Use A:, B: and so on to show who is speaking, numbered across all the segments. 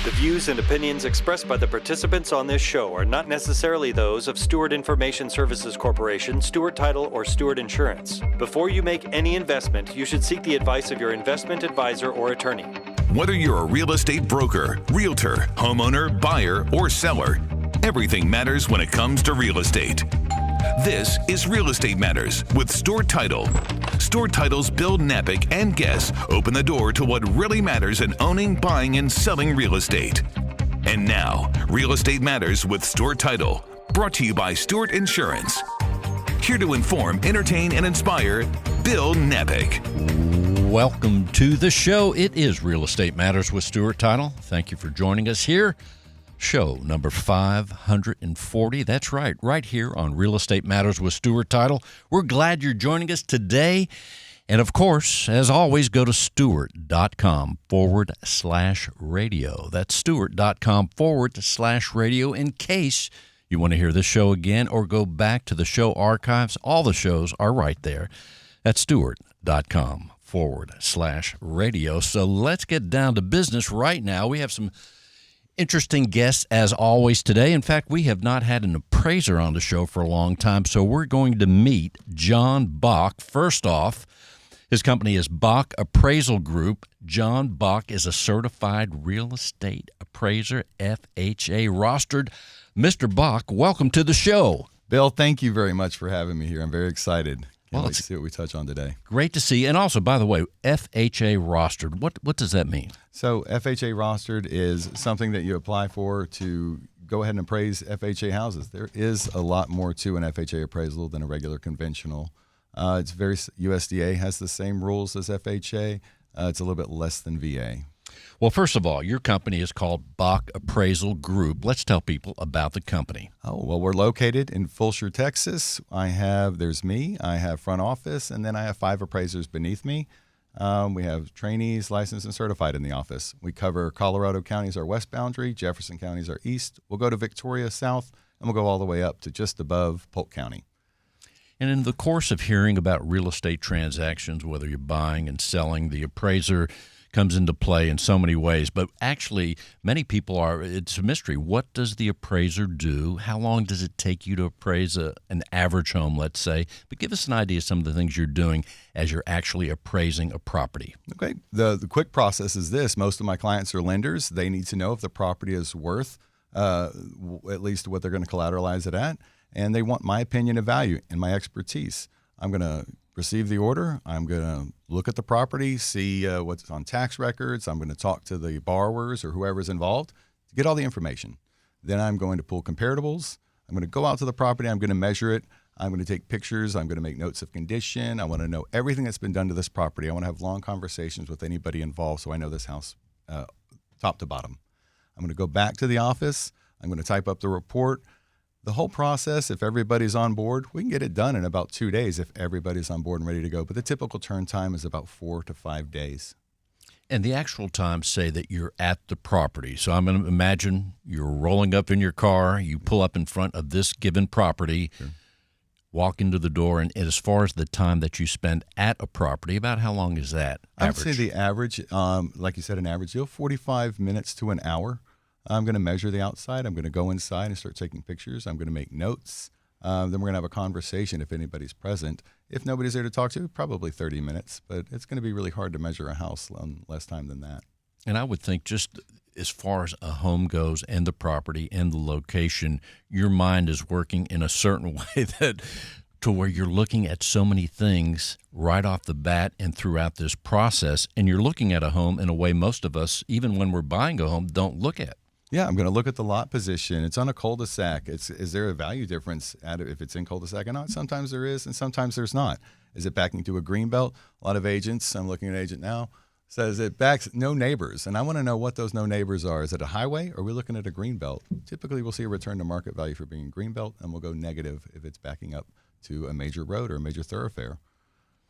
A: The views and opinions expressed by the participants on this show are not necessarily those of Stewart Information Services Corporation, Stewart Title, or Stewart Insurance. Before you make any investment, you should seek the advice of your investment advisor or attorney.
B: Whether you're a real estate broker, realtor, homeowner, buyer, or seller, everything matters when it comes to real estate. This is Real Estate Matters with Stewart Title. Stewart Title's Bill Knapik and guests open the door to what really matters in owning, buying, and selling real estate. And now, Real Estate Matters with Stewart Title, brought to you by Stewart Insurance. Here to inform, entertain, and inspire, Bill Knapik.
C: Welcome to the show. It is Real Estate Matters with Stewart Title. Thank you for joining us here. Show number 540. That's right here on Real Estate Matters with Stewart Title. We're glad you're joining us today. And of course, as always, go to stewart.com/radio. That's stewart.com/radio in case you want to hear this show again or go back to the show archives. All the shows are right there at stewart.com/radio. So let's get down to business right now. We have some interesting guests as always today. In fact, we have not had an appraiser on the show for a long time, so we're going to meet John Bach. First off, his company is Bach Appraisal Group. John Bach is a certified real estate appraiser, FHA rostered. Mr. Bach, welcome to the show.
D: Bill, thank you very much for having me here. I'm very excited.
C: Well,
D: Let's see what we touch on today.
C: Great to see you. And also, by the way, FHA rostered, what does that mean?
D: So FHA rostered is something that you apply for to go ahead and appraise FHA houses. There is a lot more to an FHA appraisal than a regular conventional. It's very USDA has the same rules as FHA. It's a little bit less than VA.
C: Well, first of all, your company is called Bach Appraisal Group. Let's tell people about the company.
D: Oh, well, we're located in Fulshear, Texas. There's me, I have front office, and then I have 5 appraisers beneath me. We have trainees, licensed and certified in the office. We cover Colorado County as our west boundary, Jefferson County is our east. We'll go to Victoria south, and we'll go all the way up to just above Polk County.
C: And in the course of hearing about real estate transactions, whether you're buying and selling, the appraiser comes into play in so many ways. But actually, many people it's a mystery. What does the appraiser do? How long does it take you to appraise an average home, let's say? But give us an idea of some of the things you're doing as you're actually appraising a property.
D: Okay. The quick process is this. Most of my clients are lenders. They need to know if the property is worth at least what they're going to collateralize it at. And they want my opinion of value and my expertise. I'm going to receive the order. I'm going to look at the property, see what's on tax records. I'm going to talk to the borrowers or whoever's involved to get all the information. Then I'm going to pull comparables. I'm going to go out to the property. I'm going to measure it. I'm going to take pictures. I'm going to make notes of condition. I want to know everything that's been done to this property. I want to have long conversations with anybody involved so I know this house top to bottom. I'm going to go back to the office. I'm going to type up the report. The whole process, if everybody's on board, we can get it done in about 2 days if everybody's on board and ready to go. But the typical turn time is about 4 to 5 days.
C: And the actual times say that you're at the property. So I'm going to imagine you're rolling up in your car, you pull up in front of this given property, sure, walk into the door, and as far as the time that you spend at a property, about how long is that average?
D: I would say the average, like you said, an average deal, 45 minutes to an hour. I'm going to measure the outside. I'm going to go inside and start taking pictures. I'm going to make notes. Then we're going to have a conversation if anybody's present. If nobody's there to talk to, probably 30 minutes. But it's going to be really hard to measure a house in less time than that.
C: And I would think just as far as a home goes and the property and the location, your mind is working in a certain way that to where you're looking at so many things right off the bat and throughout this process. And you're looking at a home in a way most of us, even when we're buying a home, don't look at.
D: Yeah, I'm going to look at the lot position. It's on a cul-de-sac. Is there a value difference if it's in cul-de-sac or not? Sometimes there is, and sometimes there's not. Is it backing to a green belt? A lot of agents, I'm looking at an agent now, says it backs no neighbors. And I want to know what those no neighbors are. Is it a highway or are we looking at a green belt? Typically, we'll see a return to market value for being green belt, and we'll go negative if it's backing up to a major road or a major thoroughfare.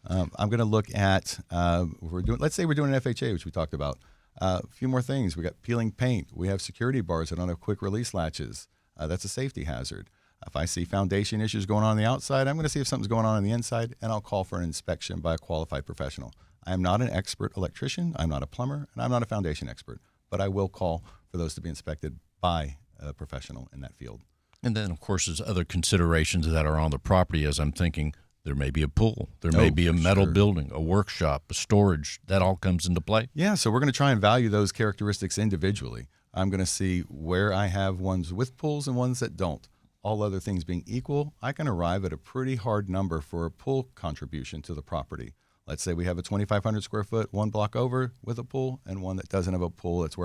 D: I'm going to look at, let's say we're doing an FHA, which we talked about. A few more things. We got peeling paint. We have security bars that don't have quick release latches. That's a safety hazard. If I see foundation issues going on the outside, I'm going to see if something's going on the inside, and I'll call for an inspection by a qualified professional. I am not an expert electrician. I'm not a plumber, and I'm not a foundation expert, but I will call for those to be inspected by a professional in that field.
C: And then, of course, there's other considerations that are on the property. As I'm thinking, there may be a pool, there may be a metal building, a workshop, a storage. That all comes into play.
D: Yeah, so we're going to try and value those characteristics individually. I'm going to see where I have ones with pools and ones that don't. All other things being equal, I can arrive at a pretty hard number for a pool contribution to the property. Let's say we have a 2,500 square foot, one block over with a pool, and one that doesn't have a pool. That's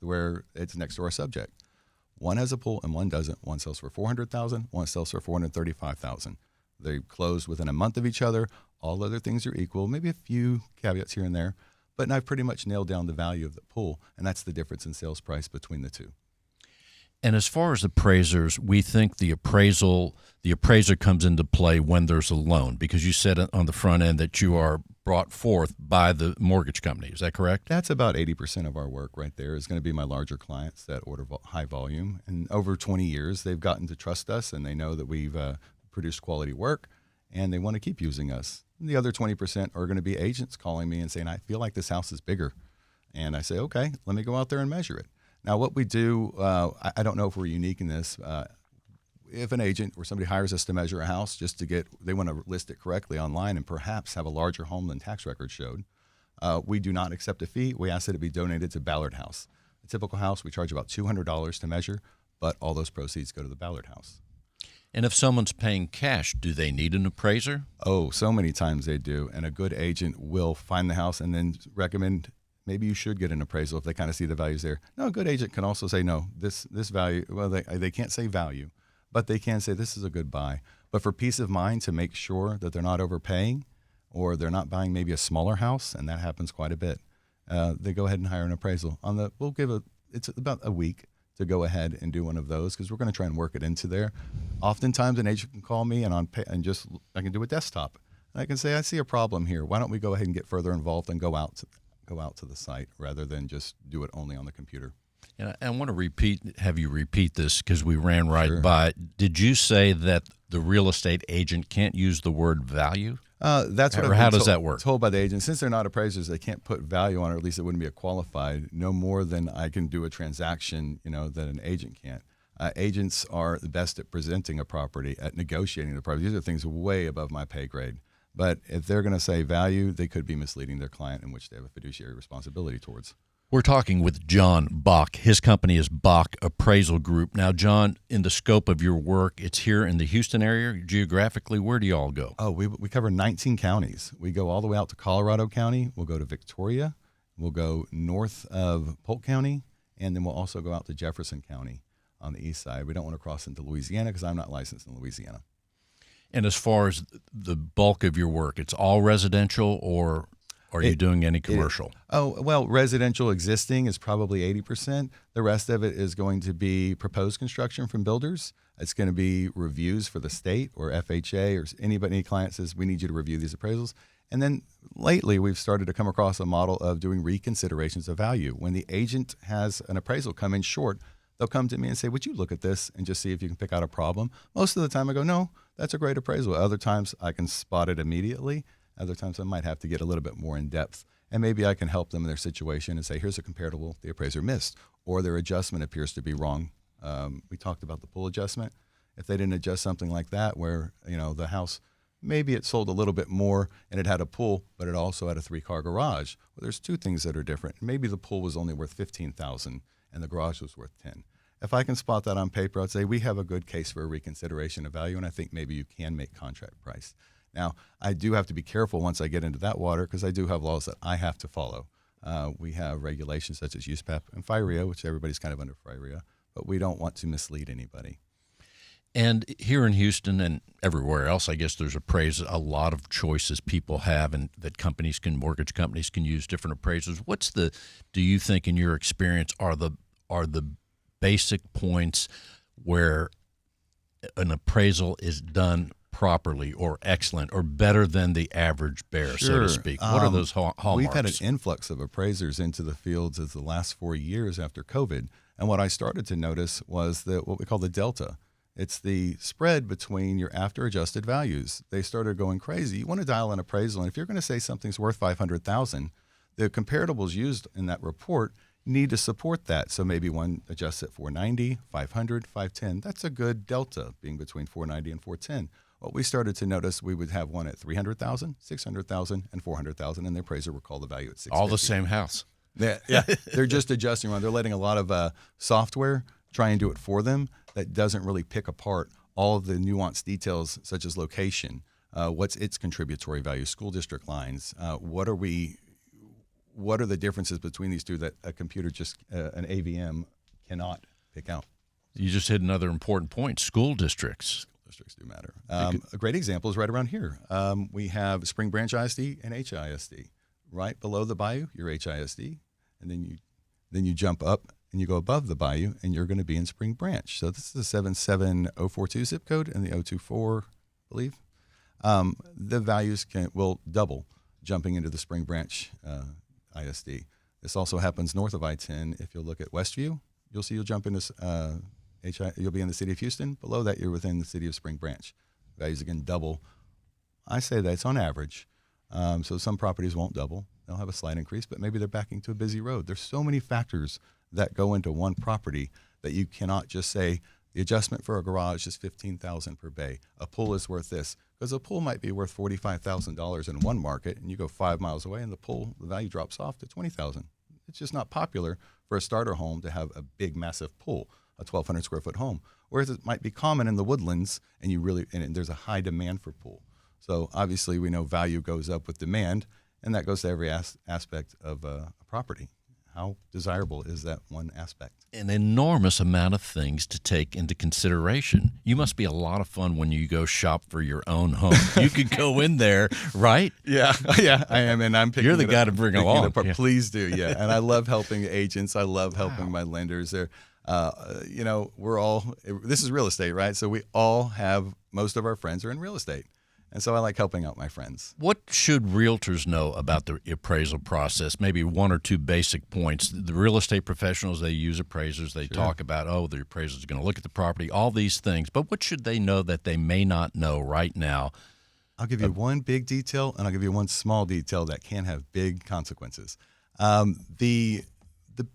D: where it's next to our subject. One has a pool and one doesn't. One sells for $400,000, one sells for $435,000. They close within a month of each other. All other things are equal, maybe a few caveats here and there, but I've pretty much nailed down the value of the pool, and that's the difference in sales price between the two.
C: And as far as appraisers, we think the appraiser comes into play when there's a loan, because you said on the front end that you are brought forth by the mortgage company. Is that correct?
D: That's about 80% of our work right there is going to be my larger clients that order high volume. And over 20 years, they've gotten to trust us, and they know that we've produced quality work, and they want to keep using us. And the other 20% are going to be agents calling me and saying, I feel like this house is bigger. And I say, okay, let me go out there and measure it. Now, what we do, I don't know if we're unique in this. If an agent or somebody hires us to measure a house just to they want to list it correctly online and perhaps have a larger home than tax records showed, we do not accept a fee. We ask that it be donated to Ballard House. A typical house, we charge about $200 to measure, but all those proceeds go to the Ballard House.
C: And if someone's paying cash, do they need an appraiser?
D: Oh, so many times they do. And a good agent will find the house and then recommend maybe you should get an appraisal if they kind of see the values there. No, a good agent can also say, no, this value, well, they can't say value, but they can say this is a good buy. But for peace of mind, to make sure that they're not overpaying or they're not buying maybe a smaller house, and that happens quite a bit, they go ahead and hire an appraisal. It's about a week to go ahead and do one of those because we're going to try and work it into there. Oftentimes an agent can call me and I can do a desktop. And I can say, I see a problem here. Why don't we go ahead and get further involved and go out to the site rather than just do it only on the computer.
C: And I want to have you repeat this because we ran right by it. Did you say that the real estate agent can't use the word value?
D: That's what.
C: Or how does that work?
D: Told by the agent, since they're not appraisers, they can't put value on it, or at least it wouldn't be a qualified. No more than I can do a transaction, that an agent can't. Agents are the best at presenting a property, at negotiating the property. These are things way above my pay grade. But if they're going to say value, they could be misleading their client, in which they have a fiduciary responsibility towards.
C: We're talking with John Bach. His company is Bach Appraisal Group. Now, John, in the scope of your work, it's here in the Houston area. Geographically, where do you all go?
D: Oh, we cover 19 counties. We go all the way out to Colorado County. We'll go to Victoria. We'll go north of Polk County, and then we'll also go out to Jefferson County on the east side. We don't want to cross into Louisiana because I'm not licensed in Louisiana.
C: And as far as the bulk of your work, it's all residential, or are you doing any commercial?
D: Residential existing is probably 80%. The rest of it is going to be proposed construction from builders. It's going to be reviews for the state or FHA or any client says, we need you to review these appraisals. And then lately we've started to come across a model of doing reconsiderations of value. When the agent has an appraisal come in short, they'll come to me and say, would you look at this and just see if you can pick out a problem? Most of the time I go, no, that's a great appraisal. Other times I can spot it immediately. Other times I might have to get a little bit more in depth. And maybe I can help them in their situation and say, here's a comparable the appraiser missed, or their adjustment appears to be wrong. We talked about the pool adjustment. If they didn't adjust something like that where, the house, maybe it sold a little bit more and it had a pool, but it also had a 3-car garage. Well, there's two things that are different. Maybe the pool was only worth $15,000 and the garage was worth $10,000. If I can spot that on paper, I'd say we have a good case for a reconsideration of value, and I think maybe you can make contract price. Now, I do have to be careful once I get into that water because I do have laws that I have to follow. We have regulations such as USPAP and FIREA, which everybody's kind of under FIREA, but we don't want to mislead anybody.
C: And here in Houston and everywhere else, I guess there's a lot of choices people have, and that mortgage companies can use different appraisers. Do you think in your experience are the basic points where an appraisal is done properly or excellent or better than the average bear, so to speak? What are those hallmarks?
D: We've had an influx of appraisers into the fields as the last 4 years after COVID. And what I started to notice was what we call the delta. It's the spread between your after adjusted values. They started going crazy. You want to dial an appraisal, and if you're going to say something's worth $500,000, the comparables used in that report, need to support that. So maybe one adjusts at 490, 500, 510. That's a good delta being between 490 and 410. What we started to notice, we would have one at 300,000, 600,000, and 400,000, and the appraiser would call the value at 650.
C: All the same house.
D: Yeah. They're just adjusting around. They're letting a lot of software try and do it for them that doesn't really pick apart all of the nuanced details, such as location, what's its contributory value, school district lines, what are the differences between these two that a computer an AVM cannot pick out.
C: You just hit another important point, school districts.
D: Districts do matter. A great example is right around here. We have Spring Branch ISD and HISD. Right below the bayou, you're HISD, and then you jump up and you go above the bayou, and you're going to be in Spring Branch. So this is the 77042 zip code and the 024, I believe. The values will double jumping into the Spring Branch ISD. This also happens north of I-10. If you'll look at Westview, you'll jump into you'll be in the city of Houston. Below that, you're within the city of Spring Branch. Values again double. I say that's on average. So some properties won't double. They'll have a slight increase, but maybe they're backing to a busy road. There's so many factors that go into one property that you cannot just say the adjustment for a garage is $15,000 per bay. A pool is worth this, because a pool might be worth $45,000 in one market, and you go 5 miles away, and the value drops off to $20,000. It's just not popular for a starter home to have a big, massive pool, a 1,200 square foot home. Whereas it might be common in the woodlands, and there's a high demand for pool. So obviously we know value goes up with demand, and that goes to every aspect of a property. How desirable is that one aspect?
C: An enormous amount of things to take into consideration. You must be a lot of fun when you go shop for your own home. You could go in there, right?
D: Yeah, I am, and I'm picking
C: You're the guy to bring along.
D: Yeah. Please do, yeah. And I love helping agents. I love helping my lenders. They're, we're all, this is real estate, right? So we all have, most of our friends are in real estate. And so I like helping out my friends.
C: What should realtors know about the appraisal process? Maybe one or two basic points. The real estate professionals, they use appraisers. They talk about, the appraiser is going to look at the property, all these things. But what should they know that they may not know right now?
D: I'll give you one big detail, and I'll give you one small detail that can have big consequences. The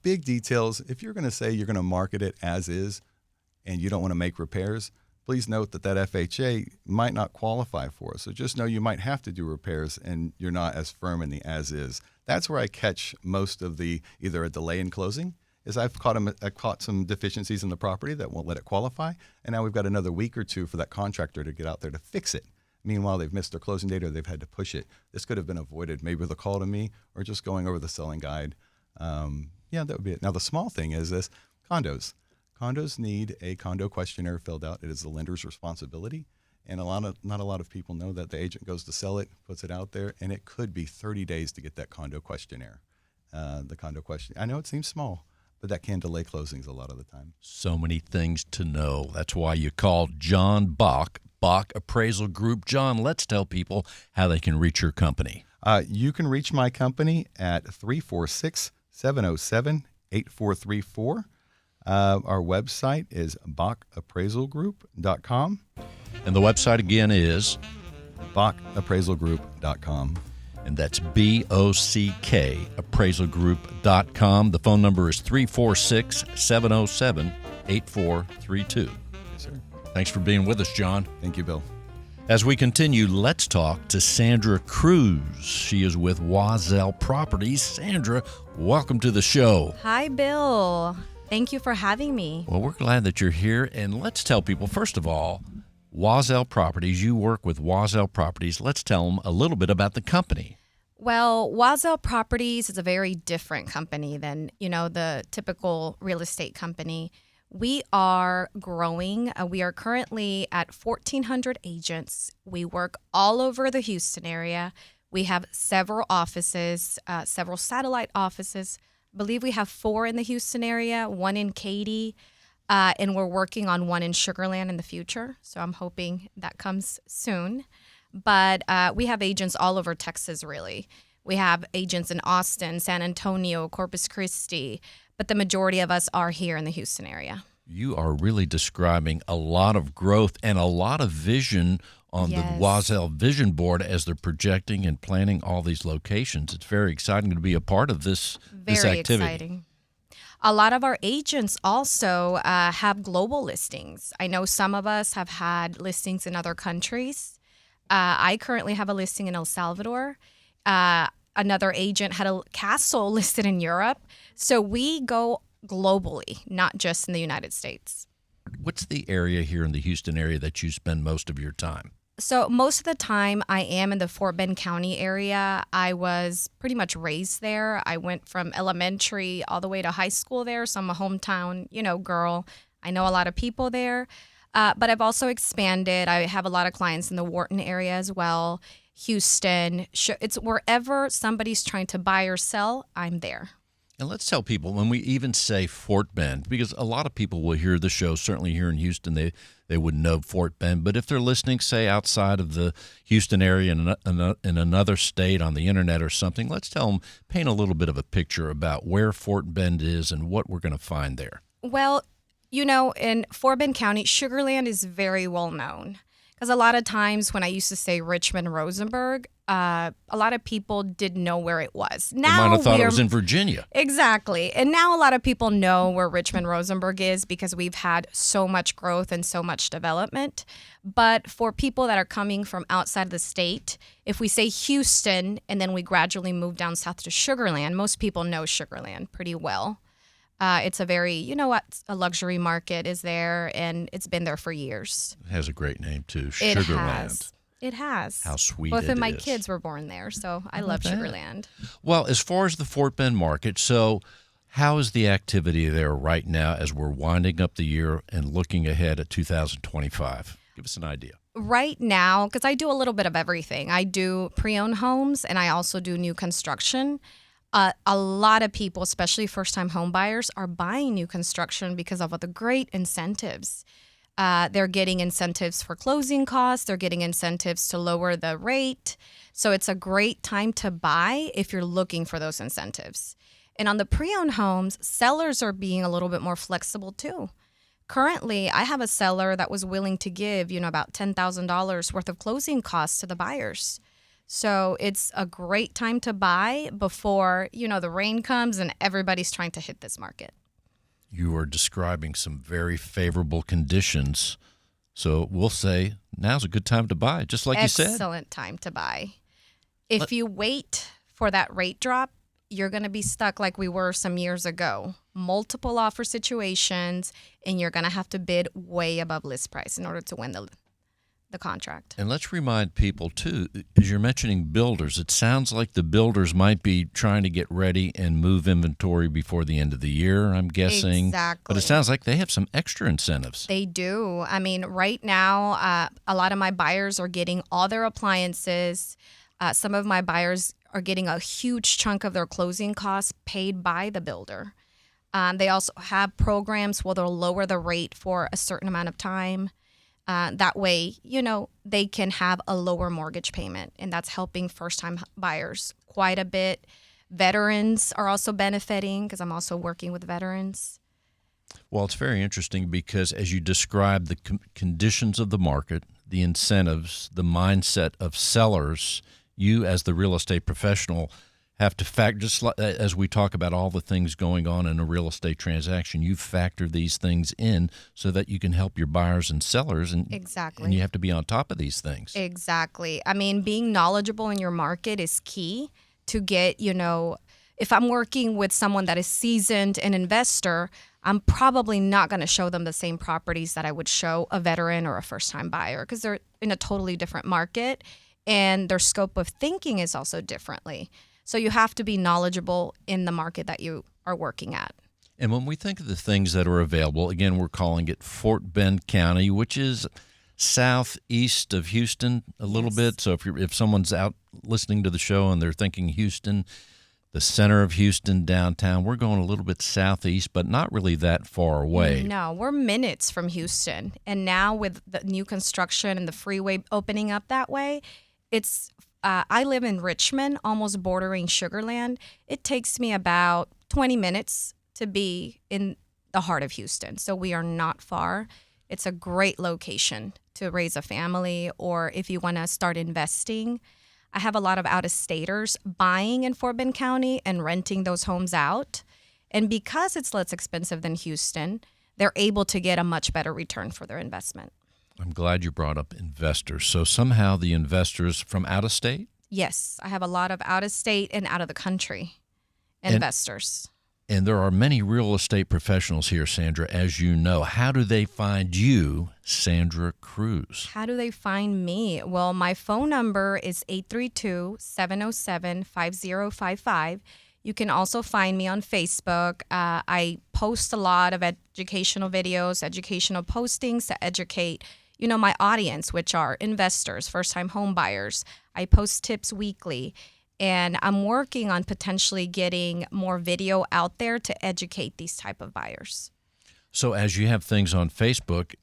D: big details, if you're going to say you're going to market it as is and you don't want to make repairs, please note that FHA might not qualify for it. So just know you might have to do repairs, and you're not as firm in the as is. That's where I catch most of the either a delay in closing, is I've caught some deficiencies in the property that won't let it qualify, and now we've got another week or two for that contractor to get out there to fix it. Meanwhile, they've missed their closing date or they've had to push it. This could have been avoided maybe with a call to me or just going over the selling guide. That would be it. Now, the small thing is this: condos. Condos need a condo questionnaire filled out. It is the lender's responsibility, and not a lot of people know that. The agent goes to sell it, puts it out there, and it could be 30 days to get that condo questionnaire. I know it seems small, but that can delay closings a lot of the time.
C: So many things to know. That's why you call John Bach Appraisal Group. John, let's tell people how they can reach your company.
D: You can reach my company at 346-707-8434. Our website is bachappraisalgroup.com.
C: And the website again is
D: bachappraisalgroup.com.
C: And that's BOCK appraisalgroup.com. The phone number is 346-707-8432.
D: Yes, sir.
C: Thanks for being with us, John.
D: Thank you, Bill.
C: As we continue, let's talk to Sandra Cruz. She is with Wazell Properties. Sandra, welcome to the show.
E: Hi, Bill. Thank you for having me.
C: Well, we're glad that you're here. And let's tell people, first of all, Wazell Properties, you work with Wazell Properties. Let's tell them a little bit about the company.
E: Well, Wazell Properties is a very different company than, the typical real estate company. We are growing. We are currently at 1,400 agents. We work all over the Houston area. We have several offices, several satellite offices. I believe we have 4 in the Houston area, 1 in Katy, and we're working on 1 in Sugar Land in the future. So I'm hoping that comes soon. But we have agents all over Texas, really. We have agents in Austin, San Antonio, Corpus Christi, but the majority of us are here in the Houston area.
C: You are really describing a lot of growth and a lot of vision on the Wazell Vision Board as they're projecting and planning all these locations. It's very exciting to be a part of this activity.
E: Very exciting. A lot of our agents also have global listings. I know some of us have had listings in other countries. I currently have a listing in El Salvador. Another agent had a castle listed in Europe. So we go globally, not just in the United States.
C: What's the area here in the Houston area that you spend most of your time?
E: So most of the time I am in the Fort Bend County area. I was pretty much raised there. I went from elementary all the way to high school there. So I'm a hometown, girl. I know a lot of people there. But I've also expanded. I have a lot of clients in the Wharton area as well. Houston. It's wherever somebody's trying to buy or sell, I'm there.
C: And let's tell people, when we even say Fort Bend, because a lot of people will hear the show, certainly here in Houston, they would know Fort Bend. But if they're listening, say, outside of the Houston area in another state on the internet or something, let's tell them, paint a little bit of a picture about where Fort Bend is and what we're going to find there.
E: Well, in Fort Bend County, Sugarland is very well known. Because a lot of times when I used to say Richmond, Rosenberg, a lot of people didn't know where it was. Now
C: they might have thought it was in Virginia.
E: Exactly. And now a lot of people know where Richmond, Rosenberg is because we've had so much growth and so much development. But for people that are coming from outside of the state, if we say Houston and then we gradually move down south to Sugarland, most people know Sugarland pretty well. It's a very, a luxury market is there, and it's been there for years.
C: It has a great name, too,
E: It
C: Sugarland.
E: It has.
C: How sweet
E: Both
C: it
E: of my
C: is.
E: kids were born there, so I love Sugarland.
C: Well, as far as the Fort Bend market, so how is the activity there right now as we're winding up the year and looking ahead at 2025? Give us an idea.
E: Right now, because I do a little bit of everything. I do pre-owned homes, and I also do new construction. A lot of people, especially first-time home buyers, are buying new construction because of the great incentives. They're getting incentives for closing costs. They're getting incentives to lower the rate. So it's a great time to buy if you're looking for those incentives. And on the pre-owned homes, sellers are being a little bit more flexible too. Currently, I have a seller that was willing to give, about $10,000 worth of closing costs to the buyers. So it's a great time to buy before, the rain comes and everybody's trying to hit this market.
C: You are describing some very favorable conditions. So we'll say now's a good time to buy, just like you said.
E: Excellent time to buy. If you wait for that rate drop, you're going to be stuck like we were some years ago. Multiple offer situations, and you're going to have to bid way above list price in order to win the contract.
C: And let's remind people, too, as you're mentioning builders, it sounds like the builders might be trying to get ready and move inventory before the end of the year, I'm guessing.
E: Exactly.
C: But it sounds like they have some extra incentives.
E: They do. I mean, right now, a lot of my buyers are getting all their appliances. Some of my buyers are getting a huge chunk of their closing costs paid by the builder. They also have programs where they'll lower the rate for a certain amount of time. That way, they can have a lower mortgage payment, and that's helping first-time buyers quite a bit. Veterans are also benefiting because I'm also working with veterans.
C: Well, it's very interesting because as you describe the conditions of the market, the incentives, the mindset of sellers, you as the real estate professional have to factor, just like, as we talk about all the things going on in a real estate transaction, you factor these things in so that you can help your buyers and sellers. And,
E: Exactly.
C: And you have to be on top of these things.
E: Exactly. I mean, being knowledgeable in your market is key to get, if I'm working with someone that is seasoned, an investor, I'm probably not going to show them the same properties that I would show a veteran or a first-time buyer because they're in a totally different market and their scope of thinking is also differently. So you have to be knowledgeable in the market that you are working at.
C: And when we think of the things that are available, again, we're calling it Fort Bend County, which is southeast of Houston a little bit. So if someone's out listening to the show and they're thinking Houston, the center of Houston, downtown, we're going a little bit southeast, but not really that far away.
E: No, we're minutes from Houston. And now with the new construction and the freeway opening up that way, it's I live in Richmond, almost bordering Sugarland. It takes me about 20 minutes to be in the heart of Houston. So we are not far. It's a great location to raise a family, or if you want to start investing. I have a lot of out-of-staters buying in Fort Bend County and renting those homes out. And because it's less expensive than Houston, they're able to get a much better return for their investment.
C: I'm glad you brought up investors. So somehow the investors from out of state?
E: Yes, I have a lot of out of state and out of the country investors.
C: And there are many real estate professionals here, Sandra, as you know. How do they find you, Sandra Cruz?
E: How do they find me? Well, my phone number is 832-707-5055. You can also find me on Facebook. I post a lot of educational videos, educational postings to educate, my audience, which are investors, first-time home buyers. I post tips weekly. And I'm working on potentially getting more video out there to educate these type of buyers.
C: So as you have things on Facebook,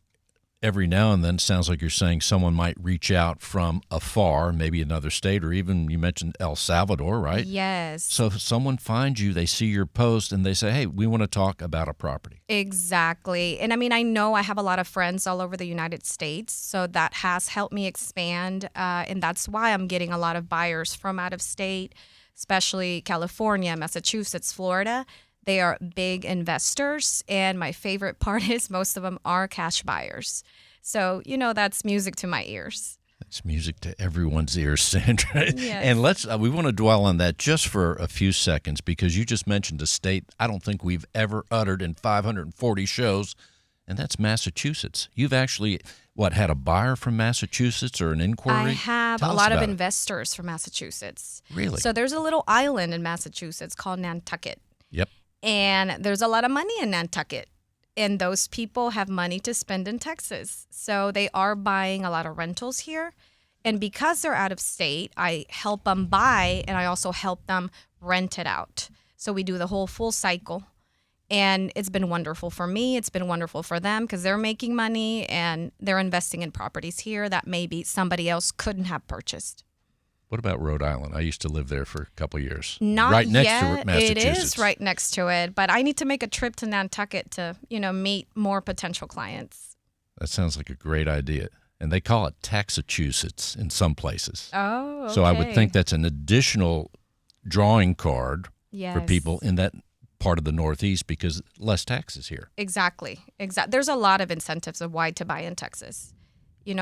C: every now and then, sounds like you're saying someone might reach out from afar, maybe another state, or even you mentioned El Salvador, right?
E: Yes.
C: So if someone finds you, they see your post, and they say, hey, we want to talk about a property.
E: Exactly. And I know I have a lot of friends all over the United States, so that has helped me expand. And that's why I'm getting a lot of buyers from out of state, especially California, Massachusetts, Florida. They are big investors, and my favorite part is most of them are cash buyers. So, that's music to my ears.
C: It's music to everyone's ears, Sandra.
E: Yes.
C: And we want to dwell on that just for a few seconds, because you just mentioned a state I don't think we've ever uttered in 540 shows, and that's Massachusetts. You've actually, had a buyer from Massachusetts or an inquiry?
E: I have
C: Tell
E: a
C: us
E: lot of
C: about it.
E: investors from Massachusetts.
C: Really?
E: So there's a little island in Massachusetts called Nantucket.
C: Yep.
E: And there's a lot of money in Nantucket. And those people have money to spend in Texas. So they are buying a lot of rentals here. And because they're out of state, I help them buy, and I also help them rent it out. So we do the whole full cycle. And it's been wonderful for me. It's been wonderful for them because they're making money and they're investing in properties here that maybe somebody else couldn't have purchased.
C: What about Rhode Island? I used to live there for a couple of years.
E: Not
C: right next
E: yet.
C: to Massachusetts.
E: It is right next to it, but I need to make a trip to Nantucket to, meet more potential clients.
C: That sounds like a great idea. And they call it Taxachusetts in some places.
E: Oh, okay.
C: So I would think that's an additional drawing card
E: Yes.
C: for people in that part of the Northeast because less taxes here.
E: Exactly. There's a lot of incentives of why to buy in Texas.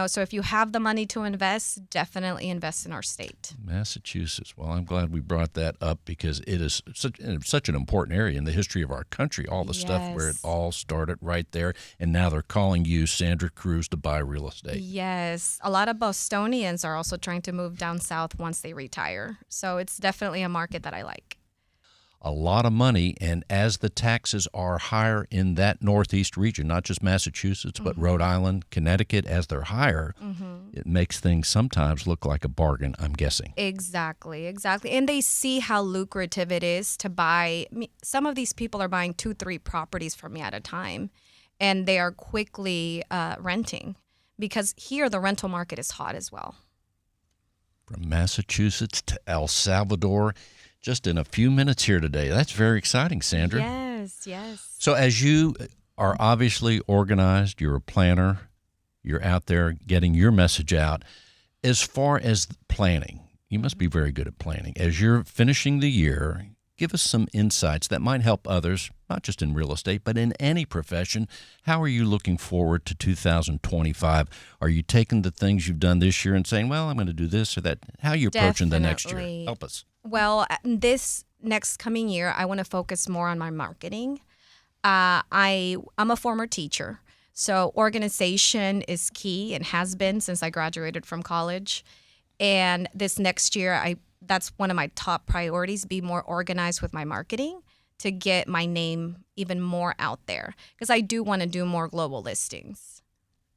E: So if you have the money to invest, definitely invest in our state.
C: Massachusetts. Well, I'm glad we brought that up because it is such an important area in the history of our country, all the stuff where it all started right there. And now they're calling you, Sandra Cruz, to buy real estate.
E: Yes. A lot of Bostonians are also trying to move down south once they retire. So it's definitely a market that I like.
C: A lot of money, and as the taxes are higher in that Northeast region, not just Massachusetts, but Rhode Island, Connecticut, as they're higher, it makes things sometimes look like a bargain, I'm guessing.
E: Exactly. And they see how lucrative it is to buy. Some of these people are buying 2-3 properties from me at a time, and they are quickly renting because here the rental market is hot as well.
C: From Massachusetts to El Salvador, just in a few minutes here today. That's very exciting, Sandra.
E: Yes.
C: So as you are obviously organized, you're a planner, you're out there getting your message out. As far as planning, you must be very good at planning. As you're finishing the year, give us some insights that might help others, not just in real estate, but in any profession. How are you looking forward to 2025? Are you taking the things you've done this year and saying, well, I'm going to do this or that? How are you approaching the next year? Help us.
E: Well, this next coming year, I want to focus more on my marketing. I'm a former teacher, so organization is key and has been since I graduated from college. And this next year, that's one of my top priorities, be more organized with my marketing to get my name even more out there because I do want to do more global listings.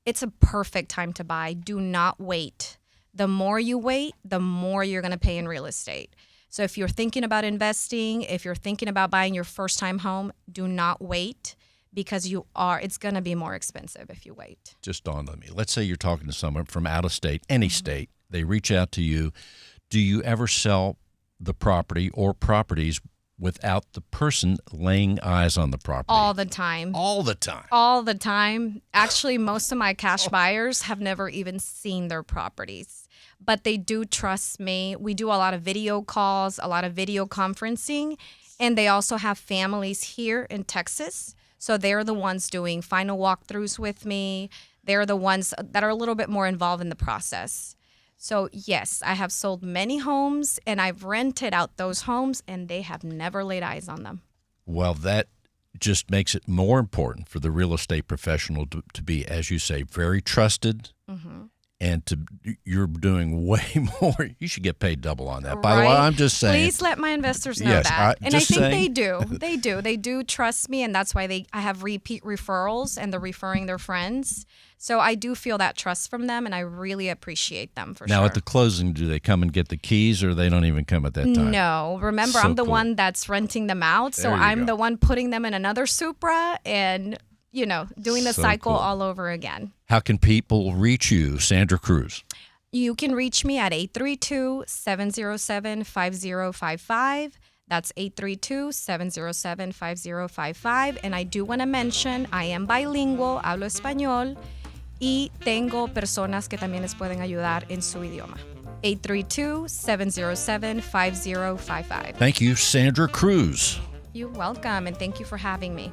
E: It's a perfect time to buy. Do not wait. The more you wait, the more you're going to pay in real estate. So if you're thinking about investing, if you're thinking about buying your first time home, do not wait because it's going to be more expensive if you wait.
C: Just dawned on me. Let's say you're talking to someone from out of state, any state. They reach out to you. Do you ever sell the property or properties without the person laying eyes on the property?
E: All the time.
C: All the time.
E: All the time. Actually, most of my cash buyers have never even seen their properties. But they do trust me. We do a lot of video calls, a lot of video conferencing, And they also have families here in Texas. So they're the ones doing final walkthroughs with me. They're the ones that are a little bit more involved in the process. So yes, I have sold many homes and I've rented out those homes and they have never laid eyes on them.
C: Well, that just makes it more important for the real estate professional to be, as you say, very trusted. And you're doing way more. You should get paid double on that. By the way, I'm just saying.
E: Please let my investors know
C: Yes,
E: that. And I think
C: saying.
E: they do. They do trust me, and that's why I have repeat referrals, and they're referring their friends. So I do feel that trust from them, and I really appreciate them for sure.
C: Now, at the closing, do they come and get the keys, or they don't even come at that time?
E: No. Remember,
C: So
E: I'm the
C: cool.
E: one that's renting them out, so
C: There you
E: I'm
C: go.
E: the one putting them in another Supra and, doing the
C: So
E: cycle
C: cool.
E: all over again.
C: How can people reach you, Sandra Cruz?
E: You can reach me at 832-707-5055. That's 832-707-5055. And I do want to mention, I am bilingual, hablo español, y tengo personas que también les pueden ayudar en su idioma. 832-707-5055.
C: Thank you, Sandra Cruz.
E: You're welcome, and thank you for having me.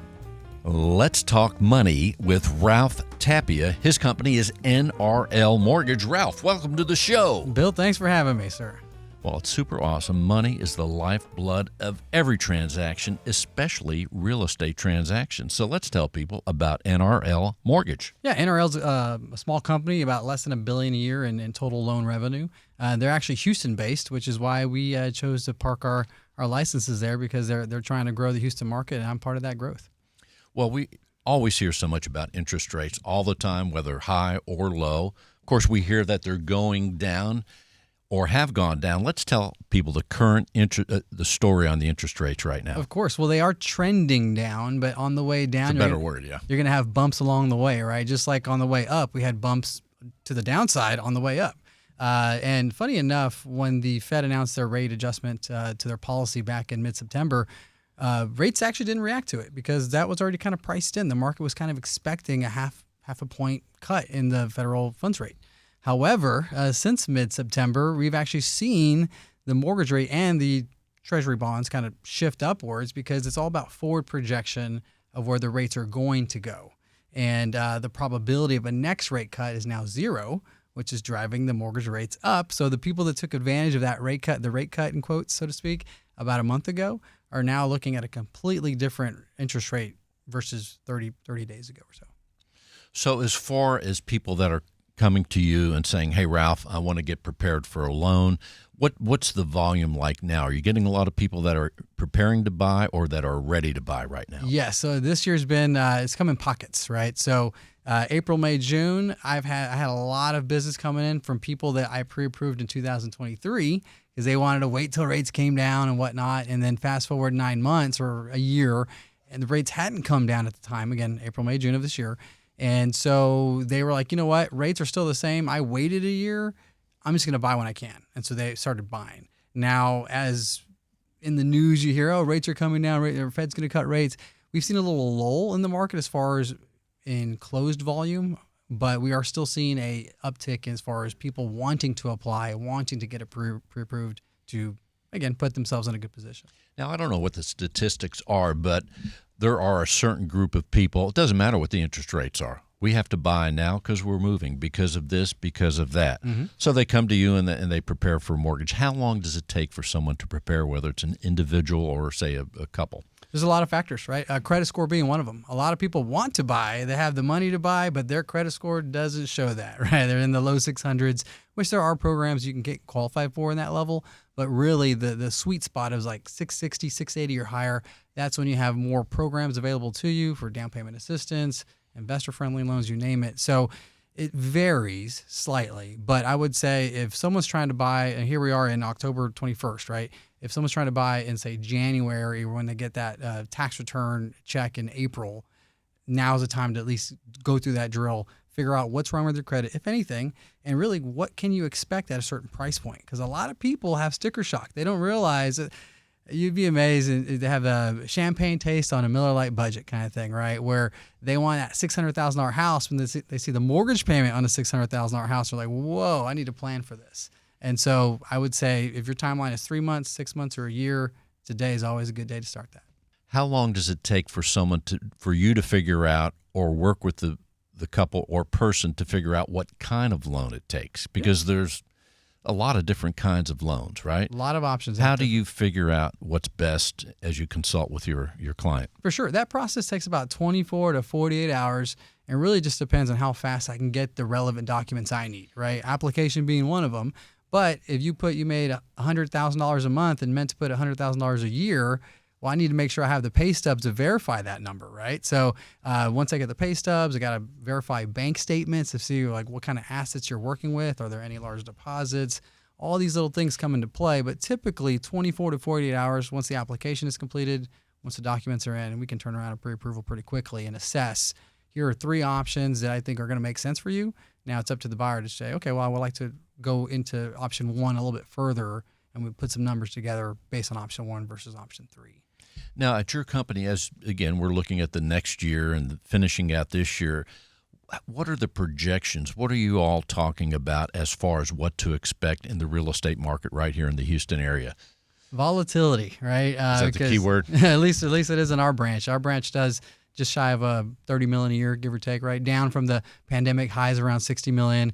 C: Let's talk money with Ralph Tapia. His company is NRL Mortgage. Ralph, welcome to the show.
F: Bill, thanks for having me, sir.
C: Well, it's super awesome. Money is the lifeblood of every transaction, especially real estate transactions. So let's tell people about NRL Mortgage.
F: Yeah, NRL's a small company, about less than $1 billion a year in total loan revenue. They're actually Houston-based, which is why we chose to park our licenses there, because they're trying to grow the Houston market, and I'm part of that growth.
C: Well, we always hear so much about interest rates all the time, whether high or low. Of course, we hear that they're going down or have gone down. Let's tell people the current the story on the interest rates right now.
F: Of course. Well, they are trending down, but on the way down,
C: It's a better word, yeah.
F: You're going to have bumps along the way, right? Just like on the way up, we had bumps to the downside on the way up. And funny enough, when the Fed announced their rate adjustment to their policy back in mid-September, rates actually didn't react to it because that was already kind of priced in. The market was kind of expecting a half a point cut in the federal funds rate. However, since mid-September, we've actually seen the mortgage rate and the Treasury bonds kind of shift upwards because it's all about forward projection of where the rates are going to go. And the probability of a next rate cut is now 0, which is driving the mortgage rates up. So the people that took advantage of that rate cut, the rate cut in quotes, so to speak, about a month ago, are now looking at a completely different interest rate versus 30 days ago or so.
C: So as far as people that are coming to you and saying, hey, Ralph, I want to get prepared for a loan, what's the volume like now? Are you getting a lot of people that are preparing to buy or that are ready to buy right now?
F: Yeah, so this year's been, it's come in pockets, right? So April, May, June, I had a lot of business coming in from people that I pre-approved in 2023 because they wanted to wait till rates came down and whatnot. And then fast forward 9 months or a year, and the rates hadn't come down at the time, again, April, May, June of this year. And so they were like, you know what, rates are still the same. I waited a year. I'm just going to buy when I can. And so they started buying. Now, as in the news you hear, oh, rates are coming down, the Fed's going to cut rates. We've seen a little lull in the market as far as in closed volume, but we are still seeing a uptick as far as people wanting to apply, wanting to get it pre-approved to, again, put themselves in a good position.
C: Now, I don't know what the statistics are, but there are a certain group of people. It doesn't matter what the interest rates are. We have to buy now because we're moving, because of this, because of that. Mm-hmm. So they come to you and they prepare for a mortgage. How long does it take for someone to prepare, whether it's an individual or, say, a couple?
F: There's a lot of factors, right? Credit score being one of them. A lot of people want to buy. They have the money to buy, but their credit score doesn't show that, right? They're in the low 600s, which there are programs you can get qualified for in that level. But really, the sweet spot is like 660, 680 or higher. That's when you have more programs available to you for down payment assistance, investor-friendly loans, you name it. So it varies slightly. But I would say if someone's trying to buy, and here we are in October 21st, right? If someone's trying to buy in, say, January, or when they get that tax return check in April, now's the time to at least go through that drill, figure out what's wrong with your credit, if anything, and really what can you expect at a certain price point. Because a lot of people have sticker shock. They don't realize that. You'd be amazed to have a champagne taste on a Miller Lite budget kind of thing, right? Where they want that $600,000 house. When they see the mortgage payment on a $600,000 house, they're like, whoa, I need to plan for this. And so I would say if your timeline is 3 months, 6 months, or a year, today is always a good day to start that.
C: How long does it take for you to figure out or work with the couple or person to figure out what kind of loan it takes? Because there's a lot of different kinds of loans, right?
F: A lot of options.
C: How do you figure out what's best as you consult with your client?
F: For sure. That process takes about 24 to 48 hours and really just depends on how fast I can get the relevant documents I need, right? Application being one of them. But if you made $100,000 a month and meant to put $100,000 a year, well, I need to make sure I have the pay stubs to verify that number, right? So once I get the pay stubs, I got to verify bank statements to see like what kind of assets you're working with. Are there any large deposits? All these little things come into play. But typically 24 to 48 hours once the application is completed, once the documents are in, and we can turn around a pre-approval pretty quickly and assess, here are 3 options that I think are going to make sense for you. Now it's up to the buyer to say, okay, well, I would like to go into option 1 a little bit further, and we put some numbers together based on option 1 versus option 3.
C: Now, at your company, again, we're looking at the next year and finishing out this year, what are the projections? What are you all talking about as far as what to expect in the real estate market right here in the Houston area?
F: Volatility, right?
C: Is that the key word?
F: At least it is in our branch. Our branch does just shy of $30 million a year, give or take, right? Down from the pandemic highs around $60 million.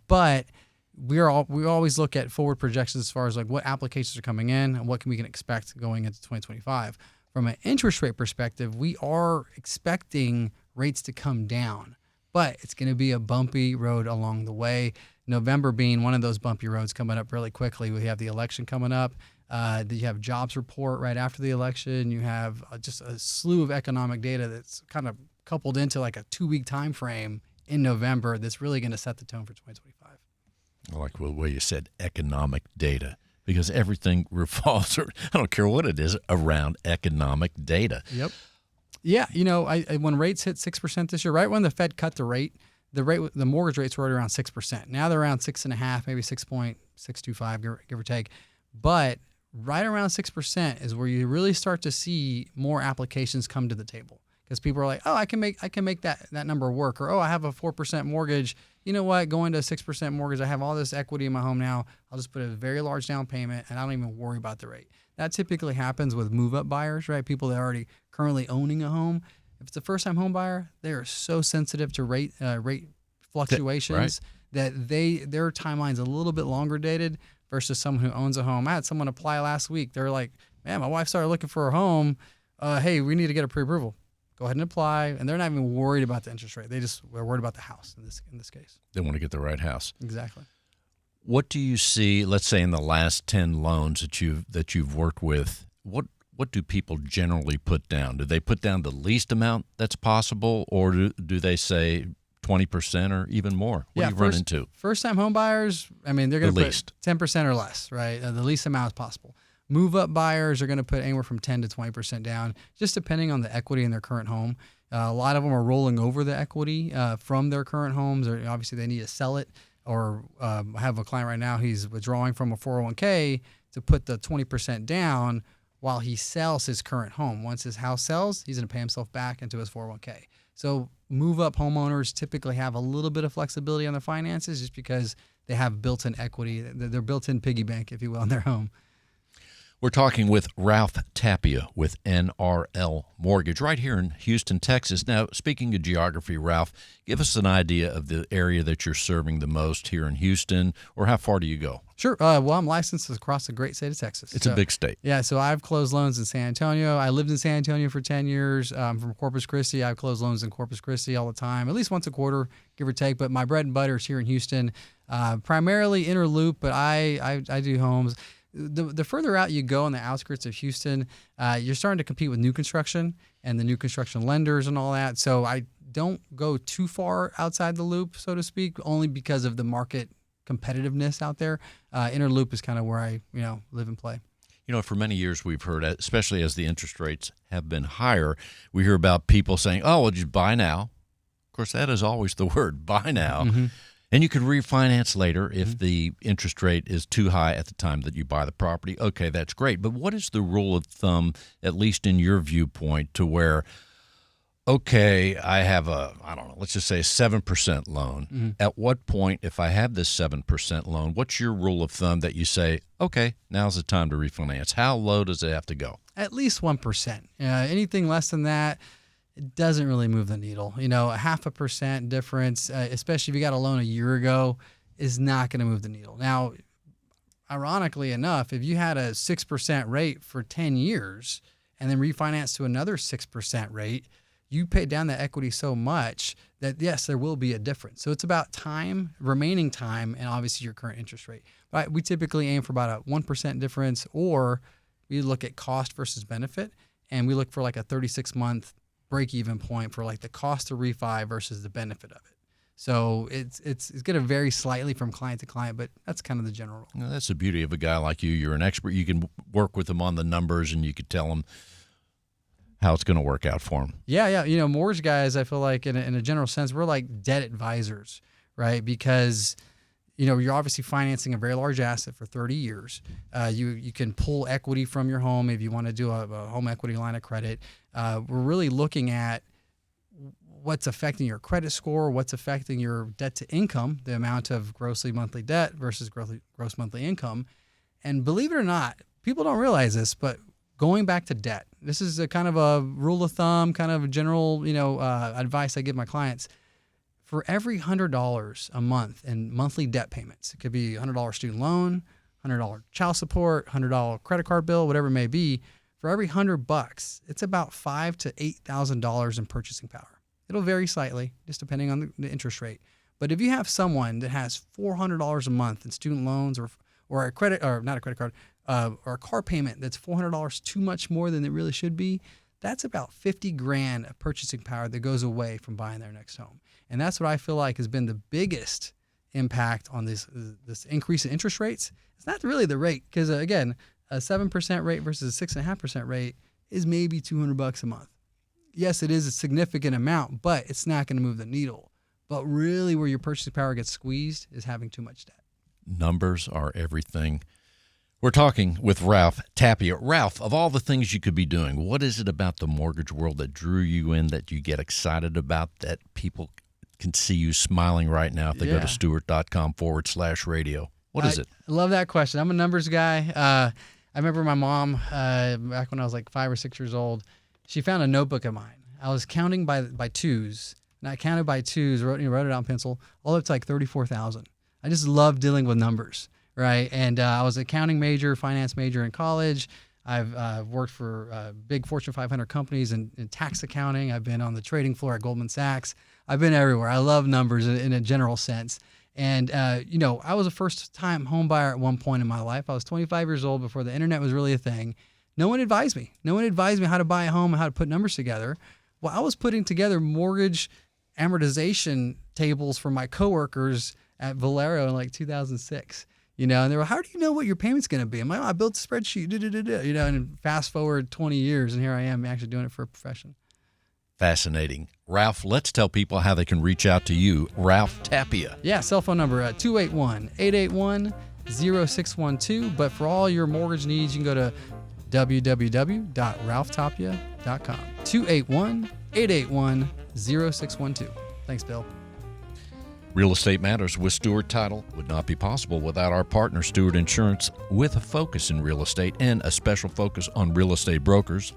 F: But we always look at forward projections as far as like what applications are coming in and what we can expect going into 2025. From an interest rate perspective, we are expecting rates to come down, but it's going to be a bumpy road along the way. November being one of those bumpy roads coming up really quickly. We have the election coming up. You have jobs report right after the election. You have just a slew of economic data that's kind of coupled into like a 2-week time frame in November that's really going to set the tone for 2025.
C: I like the way you said economic data, because everything revolves, I don't care what it is, around economic data.
F: Yep. Yeah, when rates hit 6% this year, right when the Fed cut the mortgage rates were around 6%. Now they're around 6.5%, maybe 6.625, give or take. But right around 6% is where you really start to see more applications come to the table, because people are like, oh, I can make that number work, or oh, I have a 4% mortgage. You know what? Going to a 6% mortgage, I have all this equity in my home now. I'll just put a very large down payment, and I don't even worry about the rate. That typically happens with move-up buyers, right? People that are already currently owning a home. If it's a first-time home buyer, they are so sensitive to rate fluctuations that their timeline's a little bit longer dated versus someone who owns a home. I had someone apply last week. They're like, man, my wife started looking for a home. Hey, we need to get a pre-approval. Go ahead and apply. And they're not even worried about the interest rate. They're worried about the house in this case.
C: They want to get the right house.
F: Exactly.
C: What do you see, let's say in the last 10 loans that you've worked with, what do people generally put down? Do they put down the least amount that's possible, or do they say 20% or even more? What do you run into?
F: First-time home buyers, I mean, they're going to put 10% or less, right? The least amount as possible. Move-up buyers are going to put anywhere from 10 to 20% down, just depending on the equity in their current home. A lot of them are rolling over the equity from their current homes, or obviously they need to sell it, or I have a client right now, he's withdrawing from a 401k to put the 20% down while he sells his current home. Once his house sells, he's going to pay himself back into his 401k. So move-up homeowners typically have a little bit of flexibility on their finances just because they have built-in equity, their built-in piggy bank, if you will, in their home.
C: We're talking with Ralph Tapia with NRL Mortgage right here in Houston, Texas. Now, speaking of geography, Ralph, give us an idea of the area that you're serving the most here in Houston, or how far do you go?
F: Sure. Well, I'm licensed across the great state of Texas.
C: It's a big state.
F: Yeah, so I've closed loans in San Antonio. I lived in San Antonio for 10 years. I'm from Corpus Christi. I've closed loans in Corpus Christi all the time, at least once a quarter, give or take. But my bread and butter is here in Houston, primarily inner loop, but I do homes. The further out you go on the outskirts of Houston, you're starting to compete with new construction and the new construction lenders and all that. So I don't go too far outside the loop, so to speak, only because of the market competitiveness out there. Inner loop is kind of where I live and play.
C: For many years we've heard, especially as the interest rates have been higher, we hear about people saying, oh, well, just buy now. Of course, that is always the word, buy now. Mm-hmm. And you could refinance later if the interest rate is too high at the time that you buy the property. Okay, that's great. But what is the rule of thumb, at least in your viewpoint, to where okay, I have I don't know, let's just say a 7% loan.
F: Mm-hmm.
C: At what point, if I have this 7% loan, what's your rule of thumb that you say, okay, now's the time to refinance? How low does it have to go?
F: At least 1%. Anything less than that, it doesn't really move the needle. A 0.5% difference, especially if you got a loan a year ago, is not going to move the needle. Now, ironically enough, if you had a 6% rate for 10 years and then refinance to another 6% rate, you pay down that equity so much that, yes, there will be a difference. So it's about time, remaining time, and obviously your current interest rate. But we typically aim for about a 1% difference, or we look at cost versus benefit, and we look for like a 36-month break-even point for like the cost to refi versus the benefit of it. So it's going to vary slightly from client to client, but that's kind of the general rule.
C: Well, that's the beauty of a guy like you. You're an expert. You can work with them on the numbers, and you could tell them how it's going to work out for them.
F: Yeah. Mortgage guys, I feel like in a general sense, we're like debt advisors, right? Because, you're obviously financing a very large asset for 30 years. You can pull equity from your home if you want to do a home equity line of credit. We're really looking at what's affecting your credit score, what's affecting your debt to income, the amount of gross monthly debt versus gross monthly income. And believe it or not, people don't realize this, but going back to debt, this is a kind of a rule of thumb, kind of a general, advice I give my clients. For every $100 a month in monthly debt payments, it could be $100 student loan, $100 child support, $100 credit card bill, whatever it may be. For every $100, it's about $5,000 to $8,000 in purchasing power. It'll vary slightly, just depending on the interest rate. But if you have someone that has $400 a month in student loans, or a credit, or not a credit card, or a car payment that's $400 too much more than it really should be, that's about $50,000 of purchasing power that goes away from buying their next home. And that's what I feel like has been the biggest impact on this increase in interest rates. It's not really the rate, because again, a 7% rate versus a 6.5% rate is maybe $200 a month. Yes, it is a significant amount, but it's not going to move the needle. But really where your purchasing power gets squeezed is having too much debt.
C: Numbers are everything. We're talking with Ralph Tapia. Ralph, of all the things you could be doing, what is it about the mortgage world that drew you in, that you get excited about, that people can see you smiling right now if they go to stewart.com/radio? What is it?
F: I love that question. I'm a numbers guy. I remember my mom, back when I was like 5 or 6 years old, she found a notebook of mine. I was counting by twos, and I counted by twos, wrote it out in pencil, all up to like 34,000. I just love dealing with numbers, right? And I was an accounting major, finance major in college. I've worked for big Fortune 500 companies in tax accounting. I've been on the trading floor at Goldman Sachs. I've been everywhere. I love numbers in a general sense. And, I was a first-time home buyer at one point in my life. I was 25 years old before the internet was really a thing. No one advised me. No one advised me how to buy a home and how to put numbers together. Well, I was putting together mortgage amortization tables for my coworkers at Valero in like 2006. And they were, how do you know what your payment's going to be? I'm like, I built a spreadsheet, and fast forward 20 years, and here I am actually doing it for a profession.
C: Fascinating. Ralph, let's tell people how they can reach out to you, Ralph Tapia.
F: Yeah, cell phone number 281-881-0612. But for all your mortgage needs, you can go to www.ralphtapia.com. 281-881-0612. Thanks, Bill.
C: Real Estate Matters with Stewart Title would not be possible without our partner, Stewart Insurance, with a focus in real estate and a special focus on real estate brokers.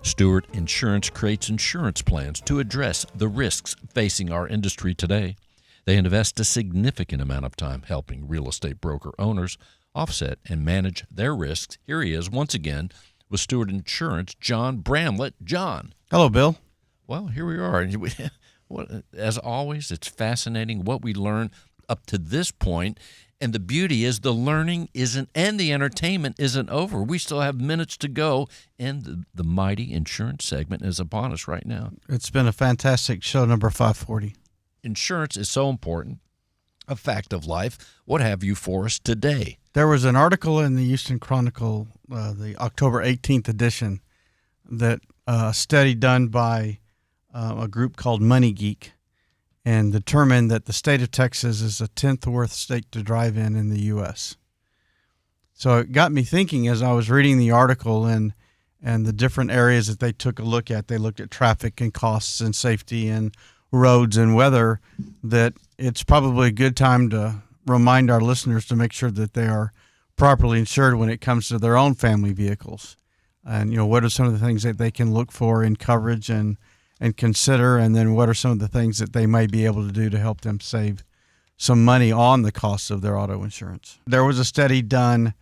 C: Stewart Insurance creates insurance plans to address the risks facing our industry today. They invest a significant amount of time helping real estate broker owners offset and manage their risks. Here he is once again with Stewart Insurance, John Bramlett. John.
G: Hello, Bill.
C: Well, here we are. As always, it's fascinating what we learn up to this point. And the beauty is the learning isn't, and the entertainment isn't over. We still have minutes to go, and the mighty insurance segment is upon us right now.
G: It's been a fantastic show, number 540.
C: Insurance is so important, a fact of life. What have you for us today?
G: There was an article in the Houston Chronicle, the October 18th edition, that a study done by a group called Money Geek, and determined that the state of Texas is the 10th worst state to drive in the U.S. So it got me thinking as I was reading the article, and and the different areas that they took a look at. They looked at traffic and costs and safety and roads and weather, that it's probably a good time to remind our listeners to make sure that they are properly insured when it comes to their own family vehicles. And, what are some of the things that they can look for in coverage and consider, and then what are some of the things that they might be able to do to help them save some money on the costs of their auto insurance. There was a study done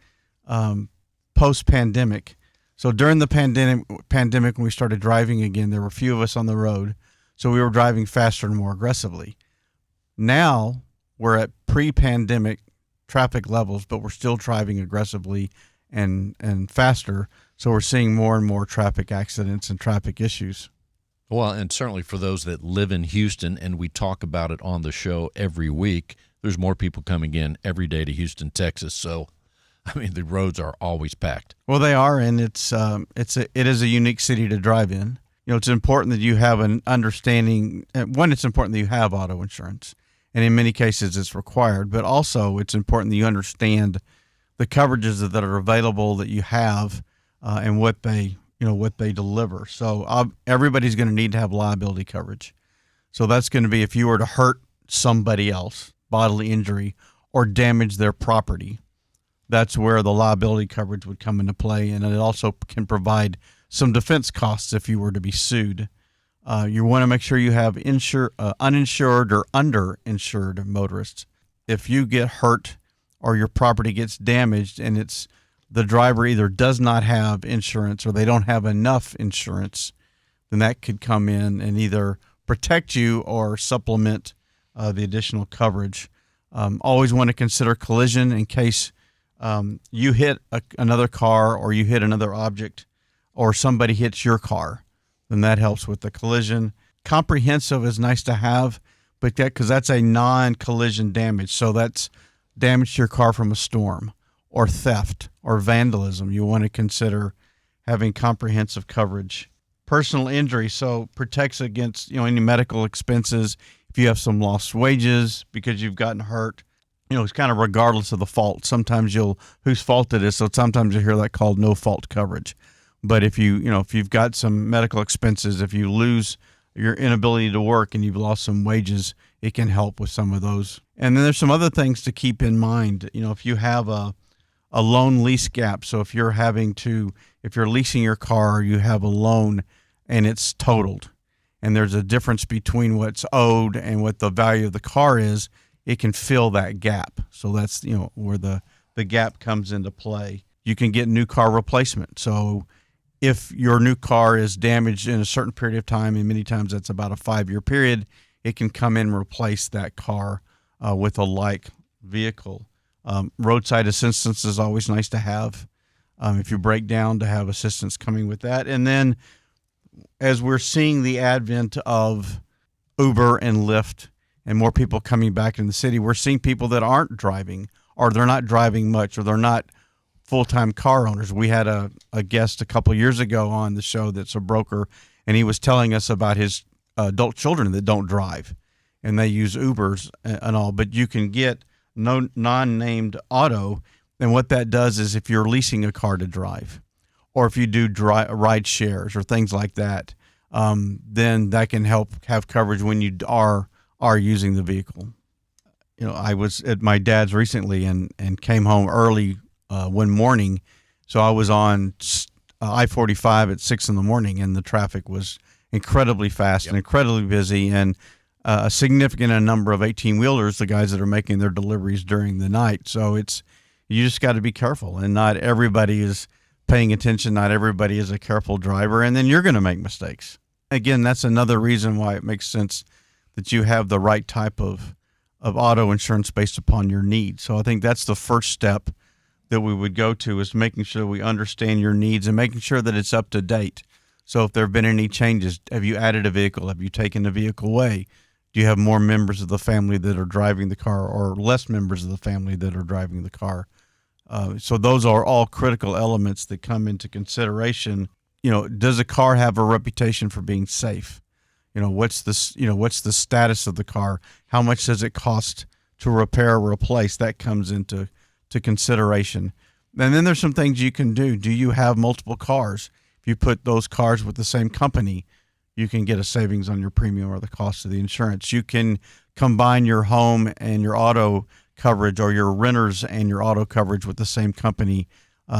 G: post-pandemic. So during the pandemic, when we started driving again, there were a few of us on the road, so we were driving faster and more aggressively. Now we're at pre-pandemic traffic levels, but we're still driving aggressively and faster. So we're seeing more and more traffic accidents and traffic issues.
C: Well, and certainly for those that live in Houston, and we talk about it on the show every week, there's more people coming in every day to Houston, Texas. So, the roads are always packed.
G: Well, they are, and it is a unique city to drive in. It's important that you have an understanding. One, it's important that you have auto insurance, and in many cases it's required. But also, it's important that you understand the coverages that are available that you have, and what they deliver. So everybody's going to need to have liability coverage. So that's going to be if you were to hurt somebody else, bodily injury, or damage their property. That's where the liability coverage would come into play, and it also can provide some defense costs if you were to be sued. You want to make sure you have uninsured or underinsured motorists. If you get hurt or your property gets damaged and the driver either does not have insurance or they don't have enough insurance, then that could come in and either protect you or supplement the additional coverage. Always want to consider collision in case you hit another car or you hit another object or somebody hits your car, then that helps with the collision. Comprehensive is nice to have, but because that's a non-collision damage. So that's damage to your car from a storm or theft or vandalism. You want to consider having comprehensive coverage. Personal injury, so protects against any medical expenses. If you have some lost wages because you've gotten hurt, it's kind of regardless of the fault. Sometimes whose fault it is. So sometimes you hear that called no fault coverage. But if you've got some medical expenses, if you lose your inability to work and you've lost some wages, it can help with some of those. And then there's some other things to keep in mind. If you have a loan lease gap, so if you're leasing your car, you have a loan and it's totaled, and there's a difference between what's owed and what the value of the car is, it can fill that gap. So that's where the gap comes into play. You can get new car replacement. So if your new car is damaged in a certain period of time, and many times that's about a 5-year period, it can come in and replace that car with a like vehicle. Roadside assistance is always nice to have. If you break down, to have assistance coming with that. And then as we're seeing the advent of Uber and Lyft and more people coming back in the city, we're seeing people that aren't driving, or they're not driving much, or they're not full-time car owners. We had a guest a couple years ago on the show that's a broker, and he was telling us about his adult children that don't drive, and they use Ubers and all. But you can get no non-named auto, and what that does is if you're leasing a car to drive, or if you do ride shares or things like that, then that can help have coverage when you are using the vehicle. I was at my dad's recently and came home early one morning, so I was on I-45 at 6 a.m, and the traffic was incredibly fast and incredibly busy, and a significant number of 18-wheelers, the guys that are making their deliveries during the night. So you just got to be careful, and not everybody is paying attention. Not everybody is a careful driver, and then you're going to make mistakes. Again, that's another reason why it makes sense that you have the right type of auto insurance based upon your needs. So I think that's the first step that we would go to, is making sure we understand your needs and making sure that it's up to date. So if there have been any changes, have you added a vehicle? Have you taken the vehicle away? Do you have more members of the family that are driving the car, or less members of the family that are driving the car? So those are all critical elements that come into consideration. Does a car have a reputation for being safe? What's the status of the car? How much does it cost to repair or replace? That comes into consideration. And then there's some things you can do. Do you have multiple cars? If you put those cars with the same company, you can get a savings on your premium or the cost of the insurance. You can combine your home and your auto coverage, or your renters and your auto coverage with the same company.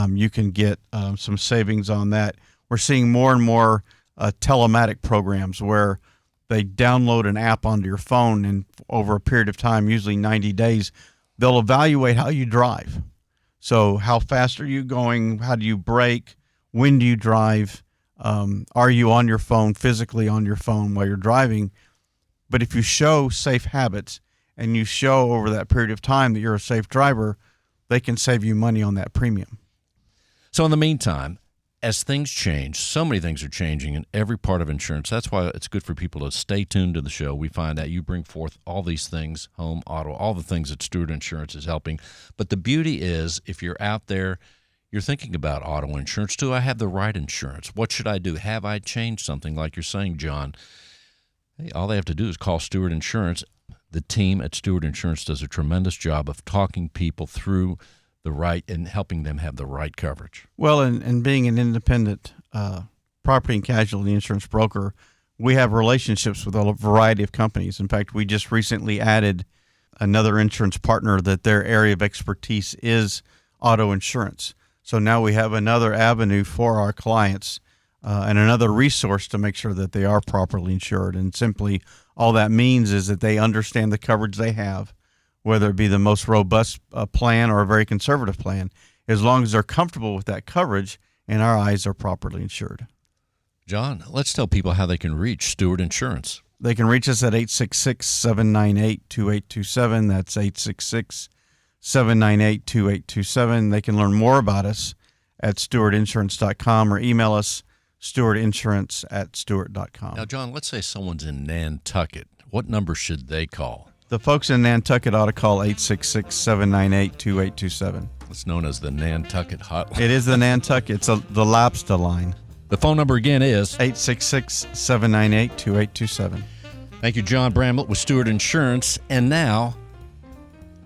G: You can get some savings on that. We're seeing more and more telematic programs where they download an app onto your phone, and over a period of time, usually 90 days, they'll evaluate how you drive. So how fast are you going? How do you brake? When do you drive? Are you on your phone, physically on your phone while you're driving? But if you show safe habits and you show over that period of time that you're a safe driver, they can save you money on that premium.
C: So in the meantime, as things change, so many things are changing in every part of insurance. That's why it's good for people to stay tuned to the show. We find out you bring forth all these things, home, auto, all the things that Stewart Insurance is helping. But the beauty is, if you're out there, you're thinking about auto insurance. Do I have the right insurance? What should I do? Have I changed something, like you're saying, John? Hey, all they have to do is call Stewart Insurance. The team at Stewart Insurance does a tremendous job of talking people through the right and helping them have the right coverage.
G: Well, and being an independent property and casualty insurance broker, we have relationships with a variety of companies. In fact, we just recently added another insurance partner that their area of expertise is auto insurance. So now we have another avenue for our clients and another resource to make sure that they are properly insured. And simply all that means is that they understand the coverage they have, whether it be the most robust plan or a very conservative plan. As long as they're comfortable with that coverage, in our eyes, are properly insured.
C: John, let's tell people how they can reach Stewart Insurance.
G: They can reach us at 866-798-2827. That's 866-798-2827. They can learn more about us at stewartinsurance.com or email us stewartinsurance@stewart.com.
C: Now, John, let's say someone's in Nantucket. What number should they call?
G: The folks in Nantucket ought to call 866-798-2827.
C: It's known as the Nantucket Hotline.
G: It is the Nantucket. It's the Lobster line.
C: The phone number again is
G: 866-798-2827.
C: Thank you, John Bramlett with Stewart Insurance. And now,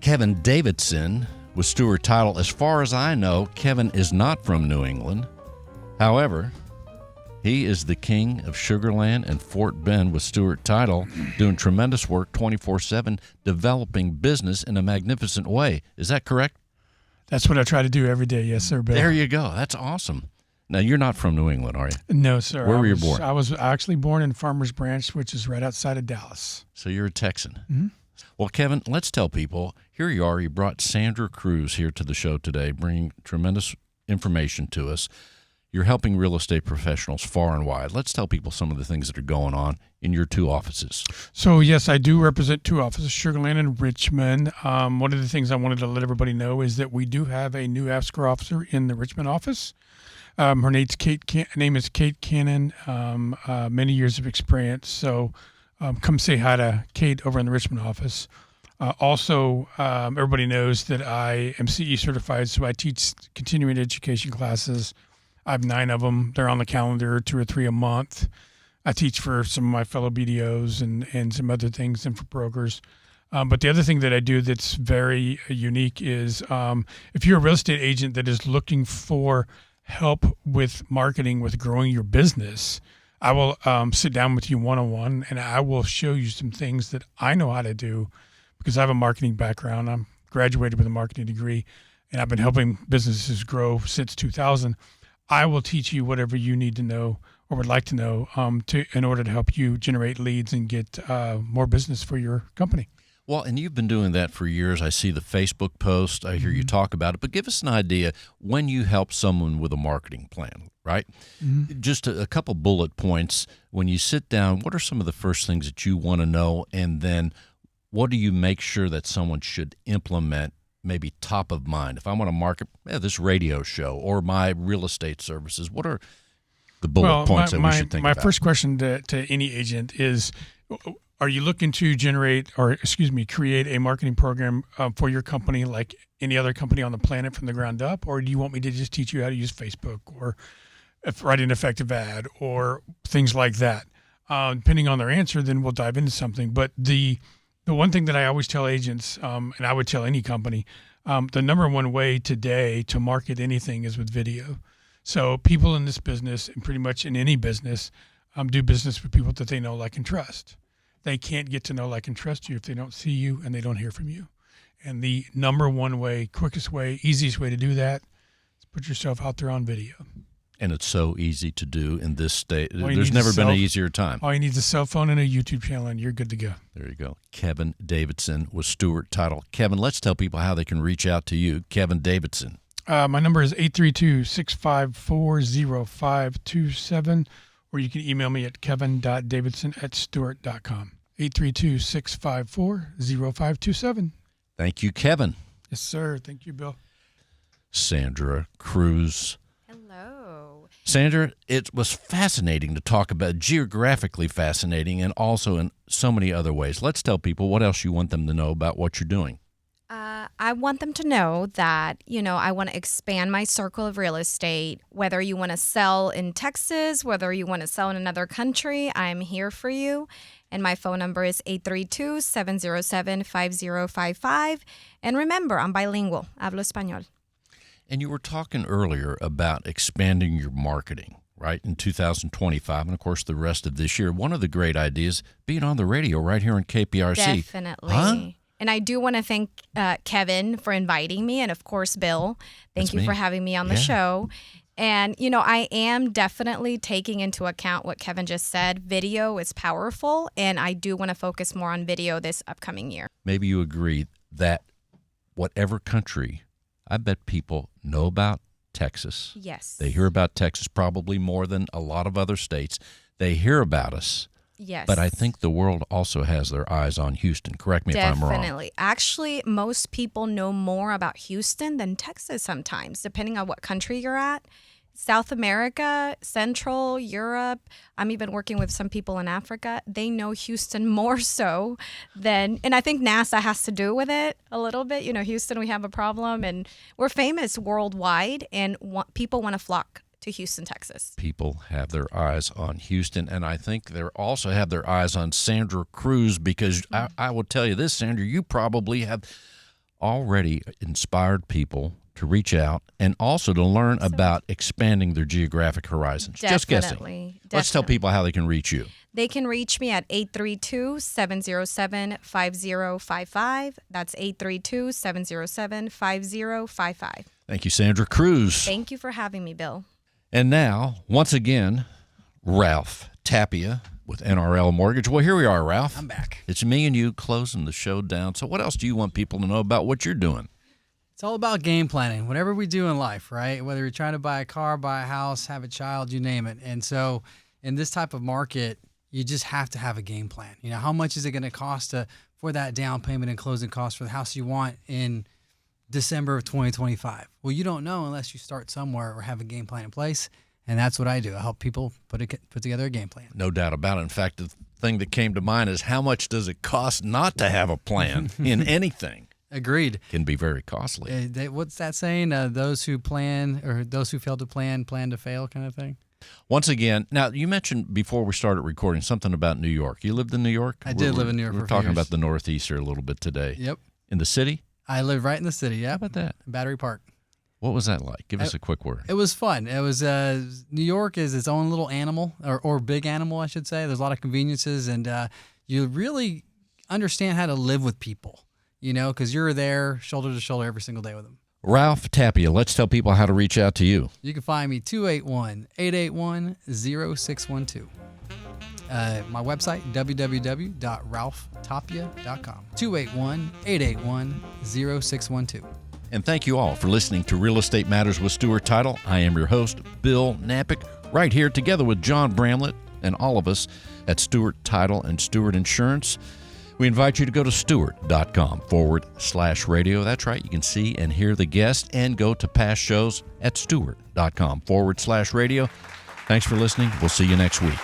C: Kevin Davidson with Stewart Title. As far as I know, Kevin is not from New England. However, he is the king of Sugarland and Fort Bend with Stewart Title, doing tremendous work 24/7, developing business in a magnificent way. Is that correct?
H: That's what I try to do every day. Yes, sir, Bill.
C: There you go. That's awesome. Now, you're not from New England, are you?
H: No, sir.
C: Where were you born?
H: I was actually born in Farmers Branch, which is right outside of Dallas.
C: So you're a Texan.
H: Mm-hmm.
C: Well, Kevin, let's tell people, here you are. You brought Sandra Cruz here to the show today, bringing tremendous information to us. You're helping real estate professionals far and wide. Let's tell people some of the things that are going on in your two offices.
H: So, yes, I do represent two offices, Sugarland and Richmond. One of the things I wanted to let everybody know is that we do have a new escrow officer in the Richmond office. Her name is Kate Cannon, many years of experience. So come say hi to Kate over in the Richmond office. Also, everybody knows that I am CE certified, so I teach continuing education classes. I have 9 of them. They're on the calendar, 2 or 3 a month. I teach for some of my fellow BDOs and some other things and for brokers. But the other thing that I do that's very unique is if you're a real estate agent that is looking for help with marketing, with growing your business, I will sit down with you one-on-one and I will show you some things that I know how to do because I have a marketing background. I'm graduated with a marketing degree and I've been helping businesses grow since 2000. I will teach you whatever you need to know or would like to know in order to help you generate leads and get more business for your company.
C: Well, and you've been doing that for years. I see the Facebook post. I hear you talk about it. But give us an idea when you help someone with a marketing plan, right? Mm-hmm. Just a couple bullet points. When you sit down, what are some of the first things that you want to know? And then what do you make sure that someone should implement maybe top of mind? If I want to market this radio show or my real estate services, what are the bullet points that we should think about?
H: My first question to any agent is, are you looking to create a marketing program for your company like any other company on the planet from the ground up? Or do you want me to just teach you how to use Facebook or write an effective ad or things like that? Depending on their answer, then we'll dive into something. But the one thing that I always tell agents, and I would tell any company, the number one way today to market anything is with video. So people in this business, and pretty much in any business, do business with people that they know, like, and trust. They can't get to know, like, and trust you if they don't see you and they don't hear from you. And the number one way, quickest way, easiest way to do that is put yourself out there on video.
C: And it's so easy to do in this state. There's never been an easier time.
H: All you need is a cell phone and a YouTube channel, and you're good to go.
C: There you go. Kevin Davidson with Stewart Title. Kevin, let's tell people how they can reach out to you. Kevin Davidson.
H: My number is 832-654-0527, or you can email me at kevin.davidson@stewart.com. 832-654-0527.
C: Thank you, Kevin.
H: Yes, sir. Thank you, Bill.
C: Sandra Cruz.
E: Hello.
C: Sandra, it was fascinating to talk about, geographically fascinating, and also in so many other ways. Let's tell people what else you want them to know about what you're doing.
E: I want them to know that, I want to expand my circle of real estate. Whether you want to sell in Texas, whether you want to sell in another country, I'm here for you. And my phone number is 832-707-5055. And remember, I'm bilingual. Hablo español.
C: And you were talking earlier about expanding your marketing, right, in 2025, and, of course, the rest of this year. One of the great ideas, being on the radio right here on KPRC.
E: Definitely.
C: Huh?
E: And I do want to thank Kevin for inviting me, and, of course, Bill. Thank you for having me on the show. And, I am definitely taking into account what Kevin just said. Video is powerful, and I do want to focus more on video this upcoming year.
C: Maybe you agree that whatever country, I bet people know about Texas.
E: Yes.
C: They hear about Texas probably more than a lot of other states. They hear about us.
E: Yes.
C: But I think the world also has their eyes on Houston. Correct me if I'm wrong.
E: Definitely. Actually, most people know more about Houston than Texas sometimes, depending on what country you're at. South America, Central, Europe, I'm even working with some people in Africa. They know Houston more so than, and I think NASA has to do with it a little bit. Houston, we have a problem, and we're famous worldwide, and people want to flock to Houston, Texas.
C: People have their eyes on Houston, and I think they also have their eyes on Sandra Cruz, because I will tell you this, Sandra, you probably have already inspired people to reach out and also to learn about expanding their geographic horizons. Just guessing. Let's tell people how they can reach you.
E: They can reach me at 832-707-5055. That's 832-707-5055.
C: Thank you, Sandra Cruz.
E: Thank you for having me, Bill.
C: And now, once again, Ralph Tapia with NRL Mortgage. Well, here we are, Ralph.
F: I'm back.
C: It's me and you closing the show down. So what else do you want people to know about what you're doing?
F: It's all about game planning, whatever we do in life, right? Whether you're trying to buy a car, buy a house, have a child, you name it. And so in this type of market, you just have to have a game plan. How much is it going to cost for that down payment and closing costs for the house you want in December of 2025? Well, you don't know unless you start somewhere or have a game plan in place. And that's what I do. I help people put together a game plan.
C: No doubt about it. In fact, the thing that came to mind is, how much does it cost not to have a plan in anything?
F: Agreed.
C: Can be very costly.
F: What's that saying? Those who plan, or those who fail to plan to fail, kind of thing.
C: Once again, now you mentioned before we started recording something about New York. You lived in New York?
F: I did live in New York.
C: We're talking about the Northeast here a little bit today.
F: Yep.
C: In the city?
F: I live right in the city. Yeah.
C: How about that?
F: Battery Park.
C: What was that like? Give us a quick word.
F: It was fun. It was New York is its own little animal, or big animal, I should say. There's a lot of conveniences, and you really understand how to live with people. Because you're there shoulder to shoulder every single day with them.
C: Ralph Tapia, let's tell people how to reach out to you.
F: You can find me 281-881-0612. My website, www.ralphtapia.com. 281-881-0612.
C: And thank you all for listening to Real Estate Matters with Stewart Title. I am your host, Bill Knapik, right here together with John Bramlett and all of us at Stewart Title and Stewart Insurance. We invite you to go to stewart.com/radio. That's right. You can see and hear the guests, and go to past shows at stewart.com/radio. Thanks for listening. We'll see you next week.